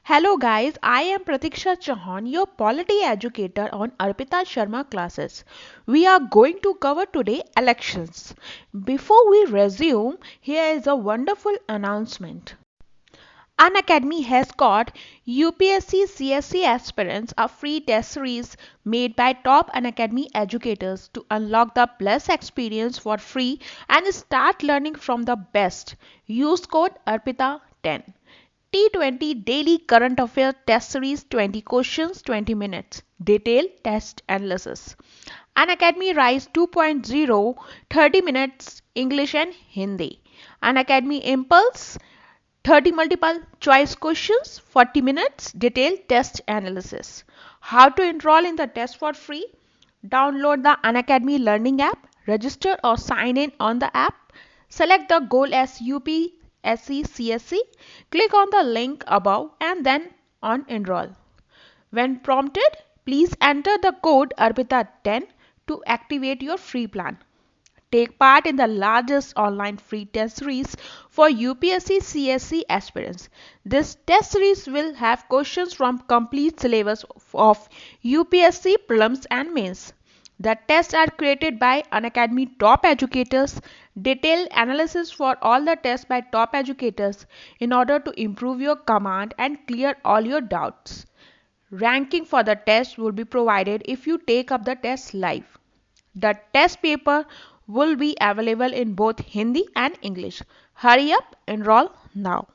Hello guys, I am Pratiksha Chauhan, your polity educator on Arpita Sharma classes. We are going to cover today elections. Before we resume, here is a wonderful announcement. Unacademy has got UPSC CSC aspirants a free test series made by top Unacademy educators to unlock the plus experience for free and start learning from the best. Use code ARPITA10. T20 Daily Current Affairs Test Series 20 questions 20 minutes. Detailed test analysis. Unacademy Rise 2.0 30 minutes English and Hindi. Unacademy Impulse 30 multiple choice questions 40 minutes detailed test analysis. How to enroll in the test for free? Download the Unacademy Learning app, register or sign in on the app, select the goal as UPSC CSC, click on the link above and then on enroll. When prompted, please enter the code ARPITA10 to activate your free plan. Take part in the largest online free test series for UPSC CSC aspirants. This test series will have questions from complete syllabus of UPSC prelims and mains. The tests are created by Unacademy top educators, detailed analysis for all the tests by top educators in order to improve your command and clear all your doubts. Ranking for the test will be provided if you take up the test live. The test paper will be available in both Hindi and English. Hurry up, enroll now.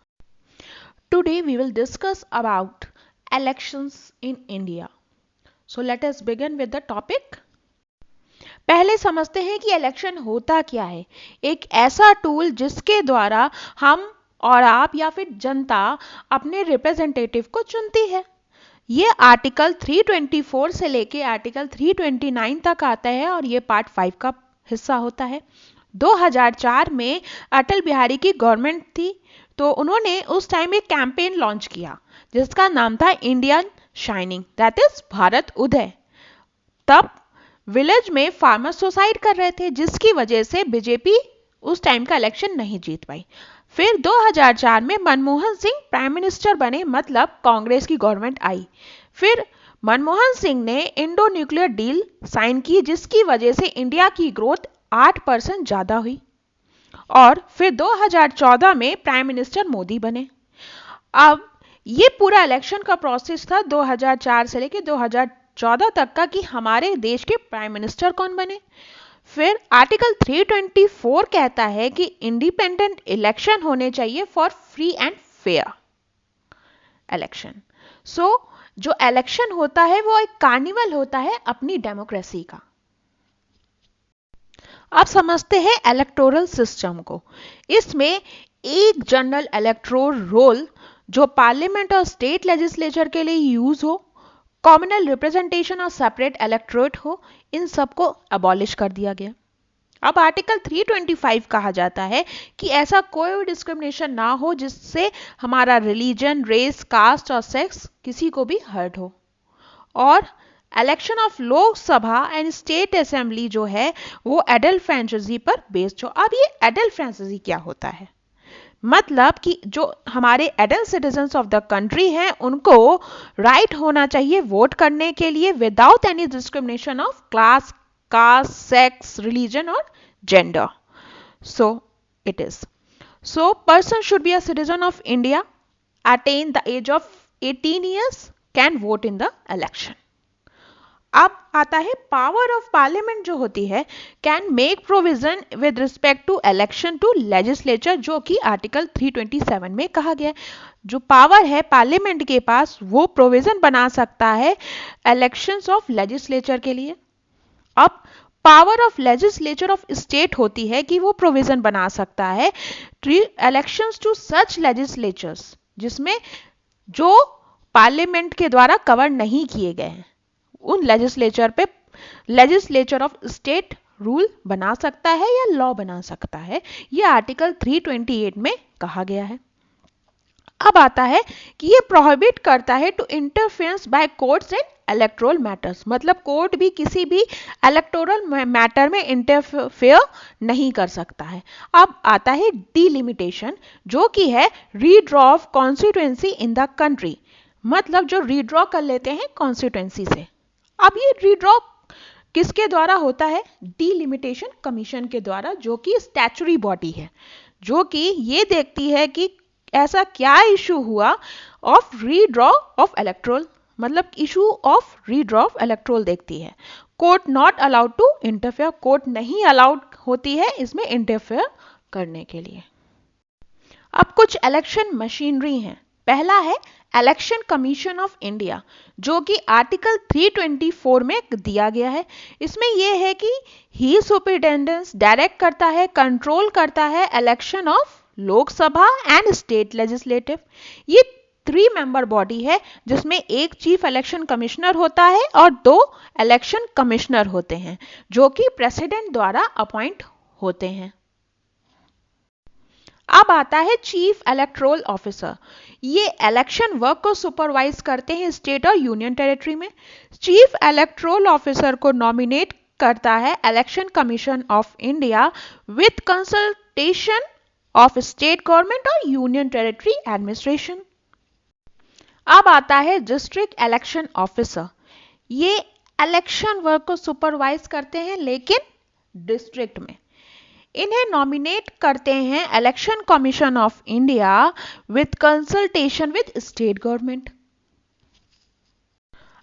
Today we will discuss about elections in India. So let us begin with the topic. पहले समझते हैं कि election होता क्या है। एक ऐसा tool जिसके द्वारा हम और आप या फिर जनता अपने रिप्रेजेंटेटिव को चुनती है। ये आर्टिकल 324 से लेके आर्टिकल 329 तक आता है और ये पार्ट 5 का हिस्सा होता है। 2004 में अटल बिहारी की गवर्नमेंट थी तो उन्होंने उस टाइम एक कैंपेन लॉन्च किया जिसका नाम था Indian shining, that is Bharat Uday. तब विलेज में फार्मर सुसाइड कर रहे थे जिसकी वजह से बीजेपी उस टाइम का इलेक्शन नहीं जीत पाई। फिर 2004 में मनमोहन सिंह प्राइम मिनिस्टर बने, मतलब कांग्रेस की गवर्नमेंट आई। फिर मनमोहन सिंह ने इंडो न्यूक्लियर डील साइन की जिसकी वजह से इंडिया की ग्रोथ 8% ज्यादा हुई। और फिर 2014 में प्राइम मिनिस्टर मोदी बने। अब ये पूरा इलेक्शन का प्रोसेस था 2004 से लेकर 2014 तक का कि हमारे देश के प्राइम मिनिस्टर कौन बने। फिर आर्टिकल 324 कहता है कि इंडिपेंडेंट इलेक्शन होने चाहिए for free and fair election. So जो इलेक्शन होता है वो एक कार्निवल होता है अपनी डेमोक्रेसी का। अब समझते हैं इलेक्टोरल सिस्टम को। इसमें एक जनरल इलेक्टोरल रोल जो पार्लियामेंट और स्टेट लेजिस्लेचर के लिए यूज हो, कॉमनल रिप्रेजेंटेशन और सेपरेट इलेक्टोरेट हो, इन सबको अबॉलिश कर दिया गया। अब आर्टिकल 325 कहा जाता है कि ऐसा कोई भी डिस्क्रिमिनेशन ना हो जिससे हमारा रिलीजन, रेस, कास्ट और सेक्स किसी को भी हर्ट हो। और election of Lok Sabha and state assembly जो है वो एडल्ट फ्रेंचाइजी पर बेस्ड हो। अब ये एडल्ट फ्रेंचाइजी क्या होता है? मतलब कि जो हमारे adult citizens of the country हैं उनको राइट होना चाहिए वोट करने के लिए without any discrimination of class, caste, sex, religion or gender. So it is. So person should be a citizen of India, attain the age of 18 years, can vote in the election. अब आता है power of parliament जो होती है can make provision with respect to election to legislature, जो कि article 327 में कहा गया है। जो पावर है पार्लियामेंट के पास वो प्रोविजन बना सकता है इलेक्शंस ऑफ लेजिस्लेचर के लिए। अब power of legislature of state होती है कि वो प्रोविजन बना सकता है इलेक्शंस टू सच लेजिस्लेचर्स जिसमें जो पार्लियामेंट के द्वारा कवर नहीं किए गए हैं, उन लेजिस्लेचर पे लेजिस्लेचर ऑफ स्टेट रूल बना सकता है या लॉ बना सकता है। ये आर्टिकल 328 में कहा गया है। अब आता है कि ये प्रोहिबिट करता है to interference by courts in electoral matters, मतलब कोर्ट भी किसी भी इलेक्टोरल मैटर में इंटरफेयर नहीं कर सकता है। अब आता है डिलिमिटेशन, जो कि है redraw of constituency in the country, मतलब जो रीड्रॉ कर लेते हैं कॉन्स्टिट्यूएंसी से। अब ये रीड्रॉ किसके द्वारा होता है? डिलिमिटेशन कमीशन के द्वारा, जो कि स्टैचुरी बॉडी है, जो कि ये देखती है कि ऐसा क्या इशू हुआ ऑफ रीड्रॉ ऑफ इलेक्ट्रोल, मतलब issue of redraw of electoral देखती है। Court not allowed to interfere, court नहीं अलाउड होती है इसमें इंटरफेयर करने के लिए। अब कुछ इलेक्शन मशीनरी हैं। पहला है इलेक्शन कमीशन ऑफ इंडिया, जो कि आर्टिकल 324 में दिया गया है। इसमें यह है कि ही सुपरिटेंडेंस डायरेक्ट करता है, कंट्रोल करता है election of Lok Sabha and state legislative. ये 3 मेंबर बॉडी है, जिसमें एक चीफ इलेक्शन कमिश्नर होता है और 2 इलेक्शन कमिश्नर होते हैं, जो कि प्रेसिडेंट द्वारा अपॉइंट होते हैं। अब आता है चीफ इलेक्टोरल ऑफिसर। ये इलेक्शन वर्क को सुपरवाइज करते हैं स्टेट और यूनियन टेरिटरी में। चीफ इलेक्टोरल ऑफिसर को नॉमिनेट करता है election commission of India with consultation of state government और यूनियन टेरिटरी एडमिनिस्ट्रेशन। अब आता है डिस्ट्रिक्ट इलेक्शन ऑफिसर। ये इलेक्शन वर्क को सुपरवाइज करते हैं लेकिन डिस्ट्रिक्ट में। इन्हें नॉमिनेट करते हैं election commission of India with consultation with state government.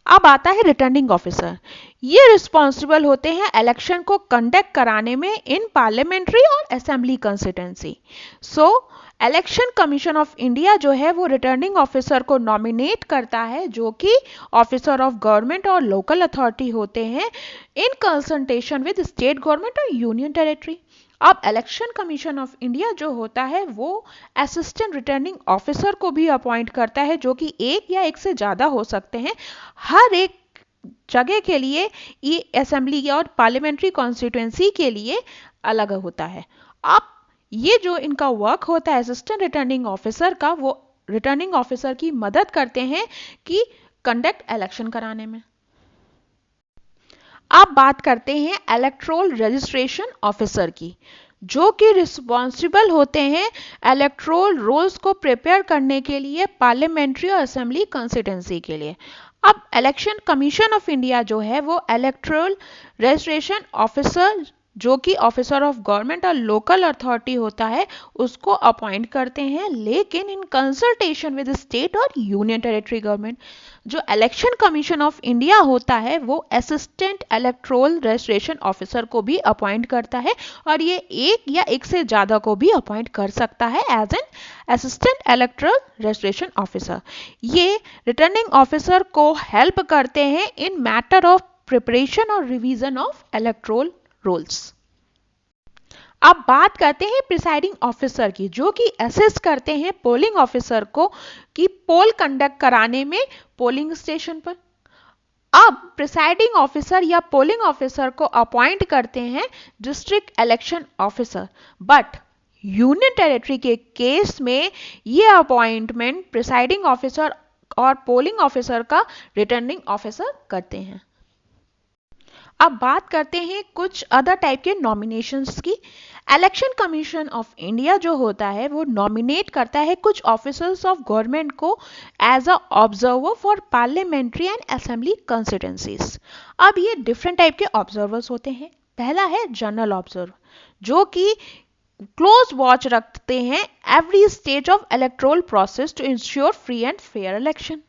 अब आता है रिटर्निंग ऑफिसर। ये रिस्पॉन्सिबल होते हैं इलेक्शन को कंडक्ट कराने में इन पार्लियामेंट्री और assembly constituency. So election commission of India जो है वो रिटर्निंग ऑफिसर को नॉमिनेट करता है, जो कि ऑफिसर ऑफ गवर्नमेंट और लोकल अथॉरिटी होते हैं in consultation with state government और यूनियन टेरिटरी। अब इलेक्शन कमीशन ऑफ इंडिया जो होता है वो असिस्टेंट रिटर्निंग ऑफिसर को भी अपॉइंट करता है, जो कि एक या एक से ज़्यादा हो सकते हैं। हर एक जगह के लिए ये असेंबली और पार्लियामेंट्री कॉन्स्टिट्यूएंसी के लिए अलग होता है। अब ये जो इनका वर्क होता है असिस्टेंट रिटर्निंग ऑफिसर का, वो रिटर्निंग ऑफिसर की मदद करते हैं कि कंडक्ट इलेक्शन कराने में। अब बात करते हैं इलेक्टोरल रजिस्ट्रेशन ऑफिसर की, जो कि रिस्पॉन्सिबल होते हैं इलेक्टोरल रोल्स को प्रिपेयर करने के लिए पार्लियामेंट्री और असेंबली कॉन्स्टिट्यूएंसी के लिए। अब इलेक्शन कमीशन ऑफ इंडिया जो है वो इलेक्टोरल रजिस्ट्रेशन ऑफिसर, जो कि ऑफिसर ऑफ गवर्नमेंट और लोकल अथॉरिटी होता है, उसको अपॉइंट करते हैं, लेकिन इन कंसल्टेशन विद स्टेट और यूनियन टेरिटरी गवर्नमेंट। जो इलेक्शन कमीशन ऑफ इंडिया होता है वो असिस्टेंट इलेक्टोरल रजिस्ट्रेशन ऑफिसर को भी अपॉइंट करता है, और ये एक या एक से ज़्यादा को भी अपॉइंट कर सकता है as an assistant electoral registration officer. ये रिटर्निंग ऑफिसर को हेल्प करते हैं इन मैटर ऑफ प्रिपरेशन और रिवीजन ऑफ इलेक्टोरल रोल्स। अब बात करते हैं प्रिसाइडिंग ऑफिसर की, जो कि असिस्ट करते हैं पोलिंग ऑफिसर को कि पोल कंडक्ट कराने में पोलिंग स्टेशन पर। अब प्रिसाइडिंग ऑफिसर या पोलिंग ऑफिसर को अपॉइंट करते हैं district election officer, but union territory के केस में ये अपॉइंटमेंट प्रिसाइडिंग ऑफिसर और पोलिंग ऑफिसर का रिटर्निंग ऑफिसर करते हैं। अब बात करते हैं कुछ अदर टाइप के नॉमिनेशंस की। इलेक्शन कमीशन ऑफ इंडिया जो होता है वो नॉमिनेट करता है कुछ ऑफिसर्स ऑफ गवर्नमेंट को as a observer for parliamentary and assembly constituencies. अब ये डिफरेंट टाइप के ऑब्जर्वर्स होते हैं। पहला है जनरल ऑब्जर्वर, जो कि क्लोज वॉच रखते हैं every stage of electoral process to ensure free and fair election.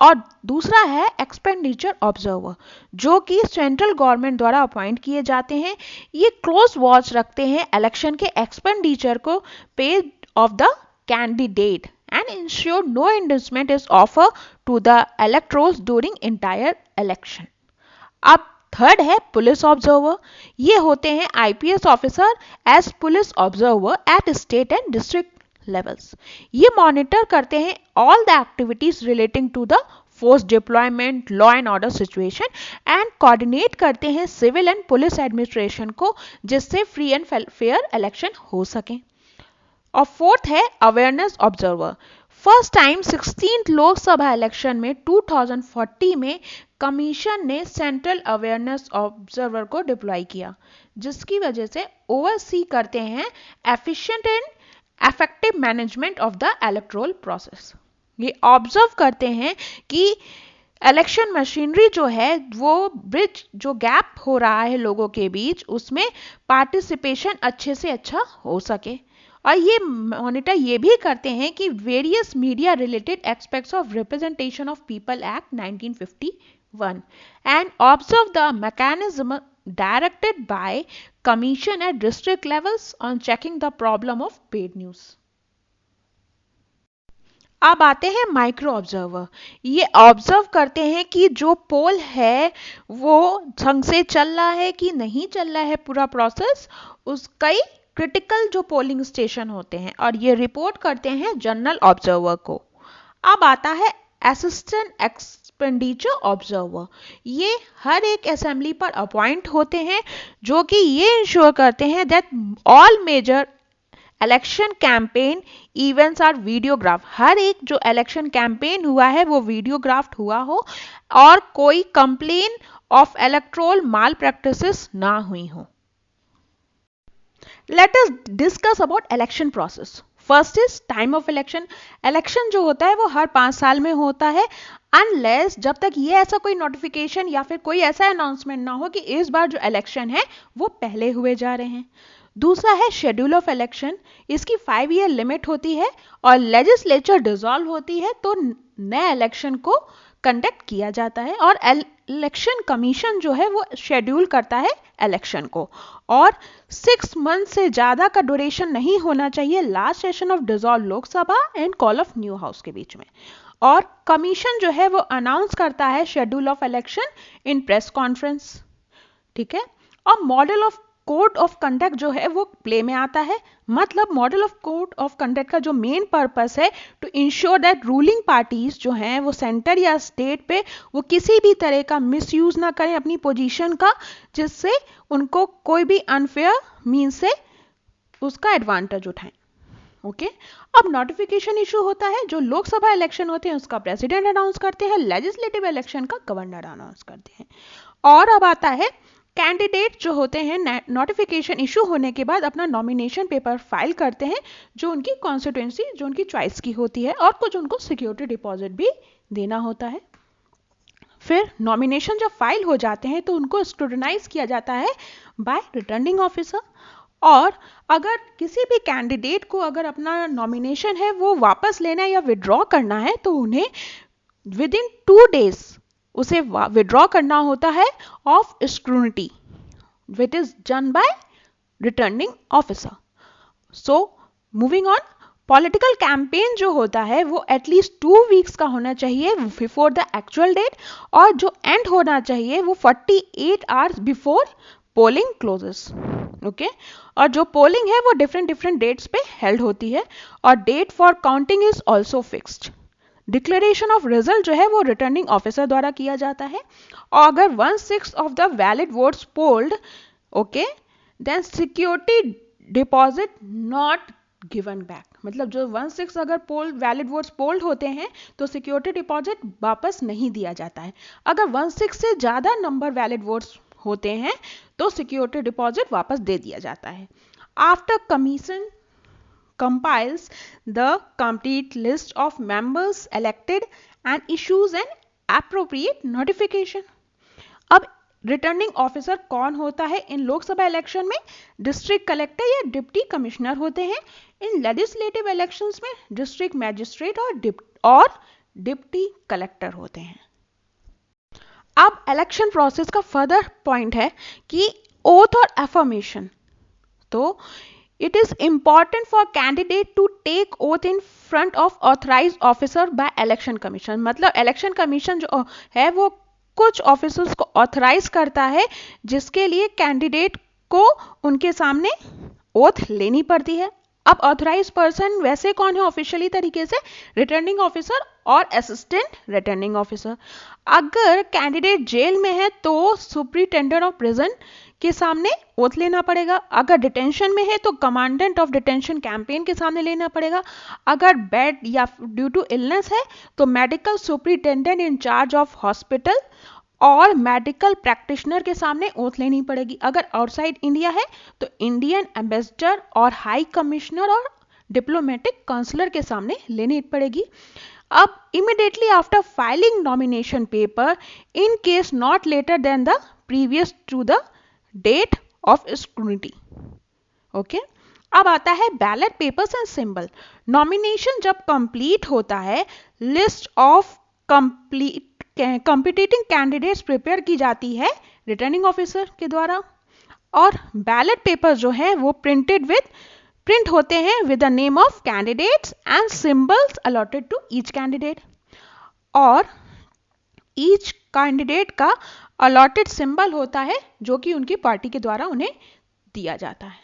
और दूसरा है एक्सपेंडिचर ऑब्जर्वर, जो कि सेंट्रल गवर्नमेंट द्वारा अपॉइंट किए जाते हैं। ये क्लोज वॉच रखते हैं इलेक्शन के एक्सपेंडिचर को paid of the candidate and ensure no inducement is offer to the electors during entire election. अब थर्ड है पुलिस ऑब्जर्वर। ये होते हैं IPS officer as police observer at state and district levels. ये monitor करते हैं all the activities relating to the force deployment, law and order situation and coordinate करते हैं सिविल एंड पुलिस एडमिनिस्ट्रेशन को, जिससे फ्री एंड फेयर इलेक्शन हो सके। और फोर्थ है awareness observer. First time 16th Lok Sabha election में 2040 में कमीशन ने सेंट्रल अवेयरनेस ऑब्जर्वर को डिप्लॉय किया, जिसकी वजह से ओवरसी करते हैं efficient and effective management of the electoral process. ये ऑब्जर्व करते हैं कि इलेक्शन मशीनरी जो है वो ब्रिज जो गैप हो रहा है लोगों के बीच, उसमें पार्टिसिपेशन अच्छे से अच्छा हो सके। और ये मॉनिटर ये भी करते हैं कि various media related aspects of representation of people act 1951 and observe the mechanism directed by commission at district levels on checking the problem of paid news। अब आते हैं माइक्रो ऑब्जर्वर। ये ऑब्जर्व करते हैं कि जो पोल है वो ढंग से चल रहा है कि नहीं चल रहा है पूरा प्रोसेस, उस कई क्रिटिकल जो पोलिंग स्टेशन होते हैं और ये रिपोर्ट करते हैं जनरल ऑब्जर्वर को। अब आता है असिस्टेंट एक्सपेंडिचर ऑब्जर्वर। ये हर एक असेंबली पर अपॉइंट होते हैं जो कि ये इंश्योर करते हैं that all major election campaign events are videograph. हर एक जो इलेक्शन कैंपेन हुआ है वो वीडियोग्राफ्ड हुआ हो और कोई complain of electoral mall practices ना हुई हो। Let us discuss about election process. First is time of election. Election जो होता है वो हर 5 साल में होता है, अनलेस जब तक ये ऐसा कोई नोटिफिकेशन या फिर कोई ऐसा अनाउंसमेंट ना हो कि इस बार जो इलेक्शन है वो पहले हुए जा रहे हैं। दूसरा है शेड्यूल ऑफ इलेक्शन। इसकी 5 ईयर लिमिट होती है और लेजिस्लेचर डिसॉल्व होती है तो नए इलेक्शन को कंडक्ट किया जाता है और इलेक्शन कमीशन जो है वो शेड्यूल करता है इलेक्शन को। और 6 मंथ से ज्यादा का ड्यूरेशन नहीं होना चाहिए last session of dissolve Lok Sabha and call of new house के बीच में। और कमीशन जो है वो अनाउंस करता है schedule of election in press conference. ठीक है। और model of code of conduct जो है वो प्ले में आता है। मतलब model of code of conduct का जो मेन पर्पस है to ensure that ruling parties जो हैं वो सेंटर या स्टेट पे वो किसी भी तरह का मिसयूज ना करें अपनी पोजीशन का, जिससे उनको कोई भी अनफेयर मीन से उसका एडवांटेज उठाएं। ओके। अब नोटिफिकेशन इशू होता है। जो लोकसभा इलेक्शन होते हैं उसका प्रेसिडेंट अनाउंस करते हैं, लेजिस्लेटिव इलेक्शन का गवर्नर अनाउंस करते हैं। और अब आता है कैंडिडेट जो होते हैं नोटिफिकेशन इशू होने के बाद अपना नॉमिनेशन पेपर फाइल करते हैं जो उनकी कॉन्स्टिट्यूएंसी जो उनकी चॉइस की होती है, और कुछ उनको सिक्योरिटी डिपॉजिट भी देना होता है। फिर नॉमिनेशन जब फाइल हो जाते हैं तो उनको स्क्रूटनाइज किया जाता है बाय रिटर्निंग ऑफिसर। और अगर किसी भी कैंडिडेट को अगर अपना नॉमिनेशन है वो वापस लेना है या विड्रॉ करना है तो उन्हें विद इन 2 days उसे विड्रॉ करना होता है of scrutiny which is done by returning officer. So moving on, political campaign जो होता है वो एटलीस्ट 2 weeks का होना चाहिए बिफोर द एक्चुअल डेट, और जो एंड होना चाहिए वो 48 hours before polling closes. Okay. और जो पोलिंग है वो डिफरेंट डेट्स पे हेल्ड होती है और date for counting is also fixed. Declaration of result जो है वो रिटर्निंग ऑफिसर द्वारा किया जाता है। और अगर 1/6 of the valid votes polled, okay, then security deposit not given back. मतलब जो 1/6 अगर वैलिड वोट्स पोल्ड होते हैं तो सिक्योरिटी डिपॉजिट वापस नहीं दिया जाता है। अगर 1/6 से ज्यादा नंबर वैलिड वोट्स होते हैं तो सिक्योरिटी डिपॉजिट वापस दे दिया जाता है। After commission compiles the complete list of members elected and issues an appropriate notification। अब रिटर्निंग ऑफिसर कौन होता है इन लोकसभा इलेक्शन में? डिस्ट्रिक्ट कलेक्टर या डिप्टी कमिश्नर होते हैं। इन लेजिस्लेटिव इलेक्शंस में डिस्ट्रिक्ट मैजिस्ट्रेट और डिप्टी कलेक्टर होते हैं। अब इलेक्शन प्रोसेस का फर्दर पॉइंट है कि ओथ और एफर्मेशन। तो it is important for candidate to take oath in front of authorized officer by election commission। मतलब election commission जो है वो कुछ ऑफिसर्स को ऑथराइज करता है जिसके लिए कैंडिडेट को उनके सामने ओथ लेनी पड़ती है। अब ऑथराइज पर्सन वैसे कौन है ऑफिशियली तरीके से? रिटर्निंग ऑफिसर और असिस्टेंट रिटर्निंग ऑफिसर। अगर कैंडिडेट जेल में है तो सुप्रिंटेंडेंट ऑफ प्रिजन के सामने ओथ लेना पड़ेगा। अगर डिटेंशन में है तो कमांडेंट ऑफ डिटेंशन कैंपेन के सामने लेना पड़ेगा। अगर बेड या ड्यू टू इलनेस है तो medical superintendent in charge of hospital और मेडिकल प्रैक्टिशनर के सामने ओथ लेनी पड़ेगी। अगर आउटसाइड इंडिया है तो इंडियन एम्बेसडर और हाई कमिश्नर और डिप्लोमेटिक काउंसलर के सामने लेनी पड़ेगी। अब immediately after filing nomination paper in case not later than the previous to the date of scrutiny. Okay अब आता है ballot papers and symbol. Nomination जब कंप्लीट होता है लिस्ट ऑफ कंपीटिटिंग कैंडिडेट्स प्रिपेयर की जाती है रिटर्निंग ऑफिसर के द्वारा और बैलेट पेपर जो है वो प्रिंट होते हैं with the name of candidates and symbols allotted to each candidate और ईच कैंडिडेट का अलॉटेड सिंबल होता है जो कि उनकी पार्टी के द्वारा उन्हें दिया जाता है।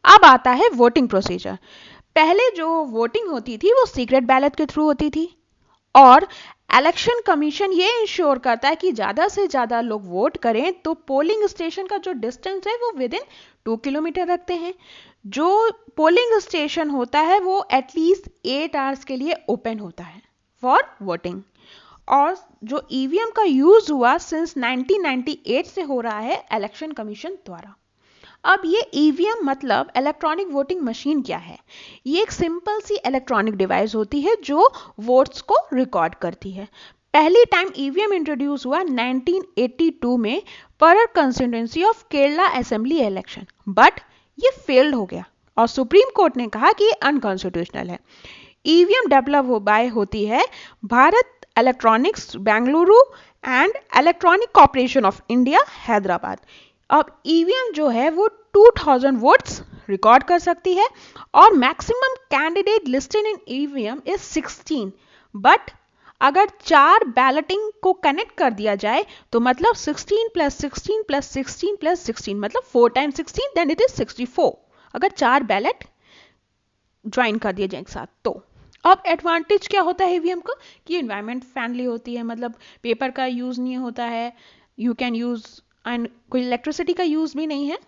अब आता है वोटिंग प्रोसीजर। पहले जो वोटिंग होती थी वो सीक्रेट बैलेट के थ्रू होती थी और इलेक्शन कमीशन ये इंश्योर करता है कि ज़्यादा से ज़्यादा लोग वोट करें तो पोलिंग स्टेशन का जो डिस्टेंस है वो विद इन 2 किलोमीटर रखते हैं। जो पोलिंग स्टेशन होता है वो एटलीस्ट 8 आवर्स के लिए ओपन होता है फॉर वोटिंग और जो ईवीएम का यूज हुआ सिंस 1998 से हो रहा है इलेक्शन कमीशन द्वारा। अब ये ईवीएम मतलब इलेक्ट्रॉनिक वोटिंग मशीन क्या है? ये एक सिंपल सी इलेक्ट्रॉनिक डिवाइस होती है जो वोट्स को रिकॉर्ड करती है। पहली टाइम ईवीएम इंट्रोड्यूस हुआ 1982 में पर constituency of Kerala assembly election, but ये फेल्ड हो गया और सुप्रीम कोर्ट ने कहा कि ये अनकॉन्स्टिट्यूशनल है। ईवीएम डेवलप होती है Bharat electronics Bengaluru and electronic corporation of India Hyderabad. अब ईवीएम जो है वो 2000 वोट्स रिकॉर्ड कर सकती है और maximum candidate listed in EVM is 16, but अगर 4 बैलेटिंग को कनेक्ट कर दिया जाए तो मतलब 16 + 16 + 16 + 16 मतलब 4 × 16 देन इट इज 64 अगर 4 बैलेट ज्वाइन कर दिए जाए एक साथ तो। अब एडवांटेज क्या होता है ईवीएम का कि एनवायरमेंट फ्रेंडली होती है, मतलब पेपर का यूज नहीं होता है, यू कैन यूज एंड कोई इलेक्ट्रिसिटी का यूज भी नहीं है,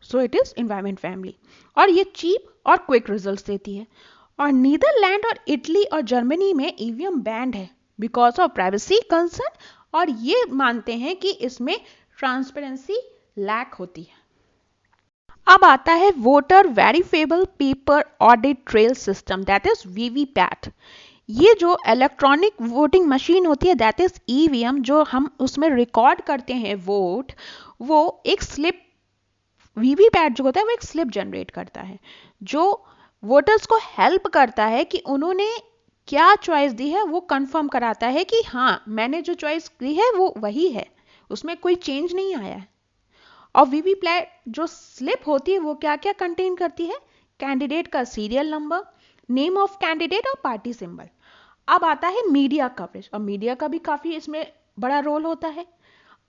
so it is environment friendly और ये चीप और क्विक रिजल्ट्स देती है। और नीदरलैंड और इटली और जर्मनी में ईवीएम बैंड है बिकॉज ऑफ प्राइवेसी कंसर्न और ये मानते हैं कि इसमें ट्रांसपेरेंसी लैक होती है। अब आता है voter verifiable paper audit trail system that is VVPAT. ये जो इलेक्ट्रॉनिक वोटिंग मशीन होती है दैट इज ईवीएम जो हम उसमें रिकॉर्ड करते हैं वोट, वो एक स्लिप वीवीपैट जो होता है वो एक स्लिप जनरेट करता है जो वोटर्स को हेल्प करता है कि उन्होंने क्या चॉइस दी है वो कंफर्म कराता है कि हाँ मैंने जो चॉइस दी है वो वही है, उसमें कोई चेंज नहीं आया है। और वीवीपैट जो स्लिप होती है वो क्या क्या कंटेन करती है? कैंडिडेट का serial number, name of candidate और पार्टी सिंबल। अब आता है मीडिया कवरेज और मीडिया का भी काफी इसमें बड़ा रोल होता है।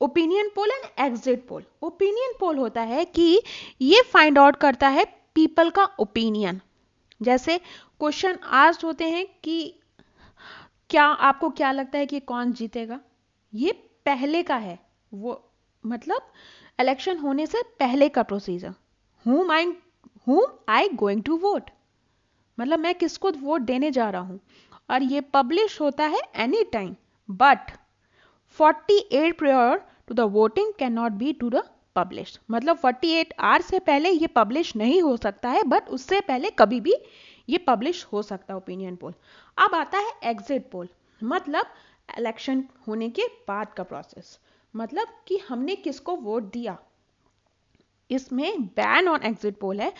Opinion poll and exit poll. Opinion poll होता है कि ये फाइंड आउट करता है पीपल का ओपिनियन, जैसे क्वेश्चन आस्क्ड होते हैं कि क्या आपको क्या लगता है कि कौन जीतेगा, ये पहले का है, वो मतलब इलेक्शन होने से पहले का procedure. whom I going to vote, मतलब मैं किसको वोट देने जा रहा हूं और ये पब्लिश होता है any time but 48 prior to the voting cannot be to the published, मतलब 48 आवर्स से पहले ये पब्लिश नहीं हो सकता है बट उससे पहले कभी भी ये पब्लिश हो सकता है ओपिनियन पोल। अब आता है एग्जिट पोल, मतलब इलेक्शन होने के बाद का प्रोसेस, मतलब कि हमने किसको वोट दिया। इसमें बैन ऑन एग्जिट पोल है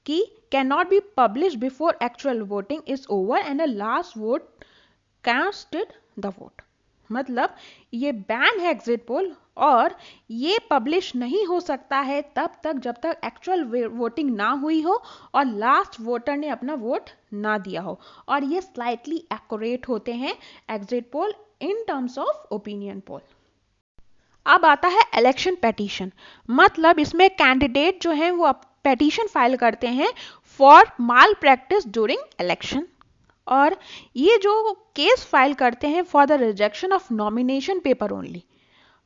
कि can not be publish before actual voting is over and the last vote casted the vote, मतलब ये बैन है एग्जिट पोल और ये पब्लिश नहीं हो सकता है तब तक जब तक एक्चुअल वोटिंग ना हुई हो और लास्ट वोटर ने अपना वोट ना दिया हो, और ये स्लाइटली एक्यूरेट होते हैं exit poll in terms of opinion poll. अब आता है इलेक्शन पेटिशन, मतलब इसमें कैंडिडेट जो है वो पेटिशन फाइल करते हैं for mall practice during election, और ये जो केस फाइल करते हैं for the rejection of nomination paper only,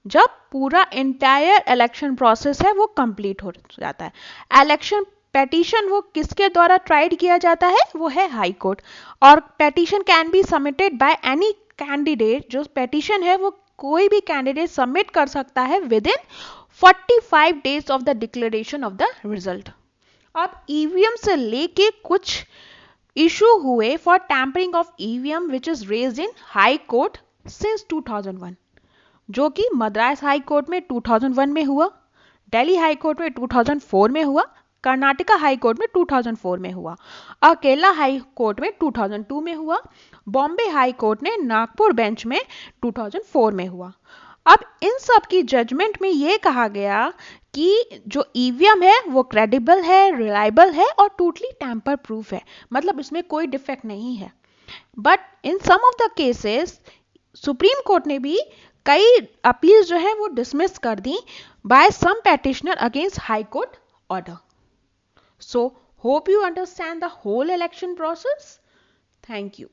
जब पूरा इंटायर इलेक्शन प्रोसेस है वो कंप्लीट हो जाता है। इलेक्शन पेटिशन वो किसके द्वारा ट्राइड किया जाता है, वो है हाई कोर्ट। और petition can be submitted by any candidate, जो पेटिशन है वो कोई भी कैंडिडेट सबमिट कर सकता है with in 45 days of the declaration of the result. अब ईवीएम से लेके कुछ इशू हुए for tampering of EVM which is raised in high court since 2001, जो कि मद्रास हाई कोर्ट में 2001 में हुआ, दिल्ली हाई कोर्ट में 2004 में हुआ, कर्नाटका हाई कोर्ट में 2004 में हुआ, अकेला हाई कोर्ट में 2002 में हुआ, बॉम्बे हाई कोर्ट ने नागपुर बेंच में 2004 में हुआ। अब इन सब की जजमेंट में यह कहा गया कि जो ईवीएम है वो क्रेडिबल है, रिलायबल है और टोटली टैंपर प्रूफ है, मतलब इसमें कोई डिफेक्ट नहीं है। But in some of the cases Supreme Court ने भी कई अपील जो है वो डिसमिस कर दी by some petitioner against High Court order. So hope you understand the whole election process. Thank you.